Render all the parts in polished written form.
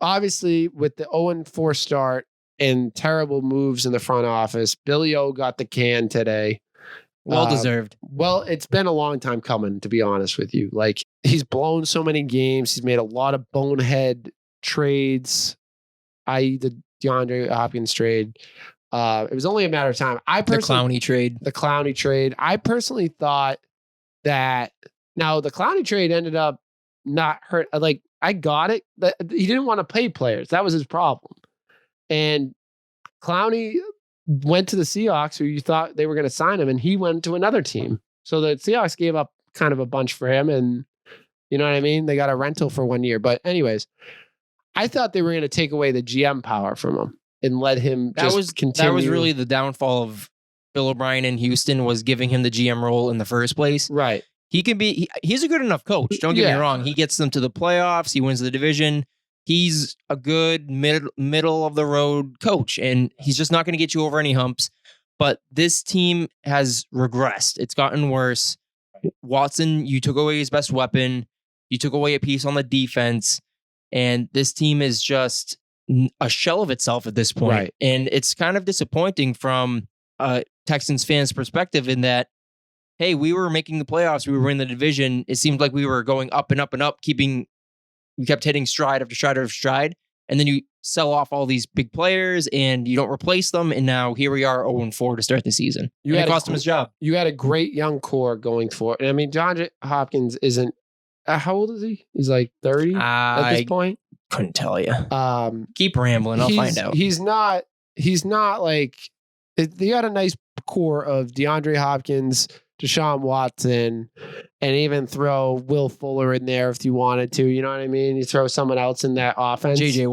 obviously with the 0-4 start and terrible moves in the front office, Billy O got the can today. Well deserved. Well, it's been a long time coming, to be honest with you. Like, he's blown so many games. He's made a lot of bonehead trades, i.e. the DeAndre Hopkins trade. It was only a matter of time. The Clowney trade. I personally thought that now the Clowney trade ended up not hurt. Like, I got it. That he didn't want to pay players. That was his problem. And Clowney went to the Seahawks, who you thought they were going to sign him, and he went to another team. So the Seahawks gave up kind of a bunch for him, and you know what I mean? They got a rental for 1 year. But anyways, I thought they were going to take away the GM power from him and let him continue. That was really the downfall of Bill O'Brien in Houston, was giving him the GM role in the first place. Right. He's a good enough coach. Don't get me wrong. He gets them to the playoffs. He wins the division. He's a good middle of the road coach, and he's just not going to get you over any humps. But this team has regressed. It's gotten worse. Watson, you took away his best weapon. You took away a piece on the defense, and this team is just a shell of itself at this point. Right. And it's kind of disappointing from a Texans fans' perspective in that, hey, we were making the playoffs. We were winning the division. It seemed like we were going up and up and up, we kept hitting stride after stride after stride. And then you sell off all these big players and you don't replace them. And now here we are 0-4 to start the season. It cost him his job. You had a great young core going for it. I mean, DeAndre Hopkins isn't, how old is he? He's like 30 at this point. Couldn't tell you. Keep rambling. I'll find out. He's not like, they got a nice core of DeAndre Hopkins, Deshaun Watson, and even throw Will Fuller in there if you wanted to. You know what I mean? You throw someone else in that offense. JJ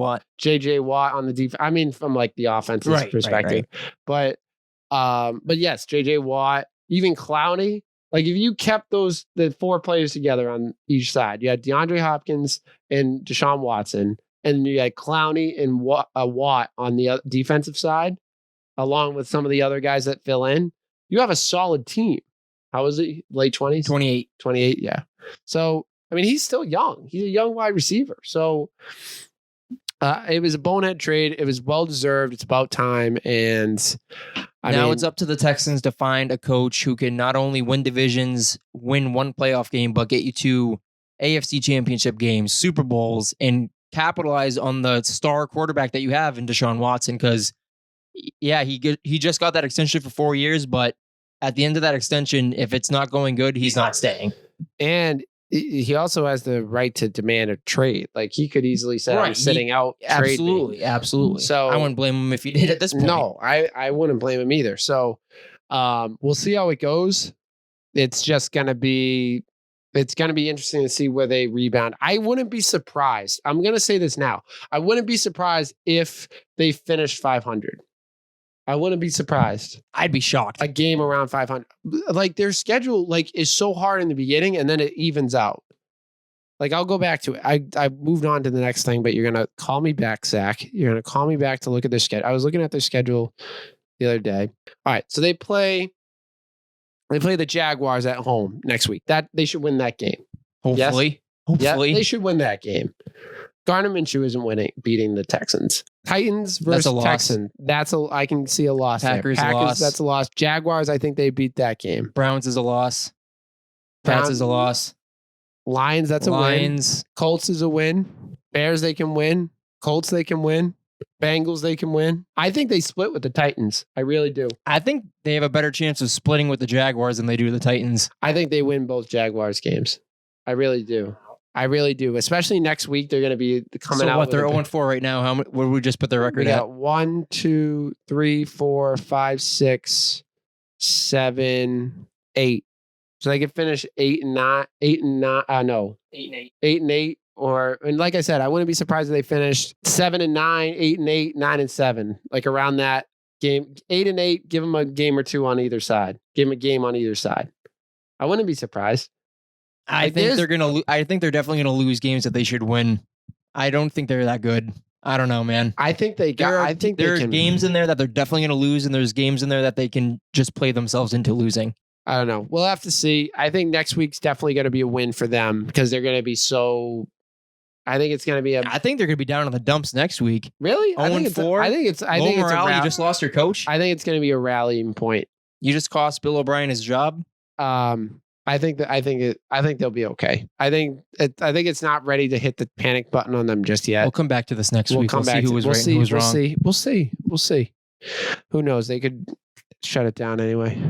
Watt on the defense. I mean, from like the offensive perspective. Right. But yes, JJ Watt, even Clowney. Like, if you kept the four players together on each side, you had DeAndre Hopkins and Deshaun Watson, and you had Clowney and Watt on the defensive side, along with some of the other guys that fill in. You have a solid team. How is it? Late 20s? 28, yeah. So, I mean, he's still young. He's a young wide receiver. So, it was a bonehead trade. It was well-deserved. It's about time. And now it's up to the Texans to find a coach who can not only win divisions, win one playoff game, but get you to AFC championship games, Super Bowls, and capitalize on the star quarterback that you have in Deshaun Watson. Because, yeah, he just got that extension for 4 years, but at the end of that extension, if it's not going good, he's not staying. And he also has the right to demand a trade. Like, he could easily say, I'm sitting out. Absolutely. So I wouldn't blame him if he did at this point. No, I wouldn't blame him either. So we'll see how it goes. It's going to be interesting to see where they rebound. I wouldn't be surprised. I'm going to say this now. I wouldn't be surprised if they finished 500. I wouldn't be surprised. I'd be shocked. A game around 500. Like, their schedule is so hard in the beginning, and then it evens out. Like, I'll go back to it. I moved on to the next thing, but you're going to call me back, Zach. You're going to call me back to look at their schedule. I was looking at their schedule the other day. All right, so they play the Jaguars at home next week. They should win that game. Hopefully. Yeah, they should win that game. Gardner Minshew isn't beating the Texans. Titans versus Texans. I can see a loss Packers, there. a loss. That's a loss. Jaguars, I think they beat that game. Browns is a loss. Pats is a loss. Lions, that's a win. Colts is a win. Bears, they can win. Colts, they can win. Bengals, they can win. I think they split with the Titans. I really do. I think they have a better chance of splitting with the Jaguars than they do the Titans. I think they win both Jaguars games. I really do. Especially next week, they're going to be coming out. So what? They're 0-4 right now. What would we just put their record at? 1, 2, 3, 4, 5, 6, 7, 8. So they could finish 8 and 9. 8 and 9. No, 8 and 8. And like I said, I wouldn't be surprised if they finished 7 and 9, 8 and 8, 9 and 7, like around that game. 8 and 8. Give them a game or two on either side. Give them a game on either side. I wouldn't be surprised. I think they're definitely gonna lose games that they should win. I don't think they're that good. I don't know, man. I think they got. There are games in there that they're definitely gonna lose, and there's games in there that they can just play themselves into losing. I don't know. We'll have to see. I think next week's definitely going to be a win for them because they're going to be so. I think it's going to be I think they're going to be down in the dumps next week. Really? 0-4. I think it's morale. You just lost your coach. I think it's going to be a rallying point. You just cost Bill O'Brien his job. I think they'll be okay. I think it's not ready to hit the panic button on them just yet. We'll come back to this next week. We'll see who was right and who was wrong. We'll see. Who knows? They could shut it down anyway.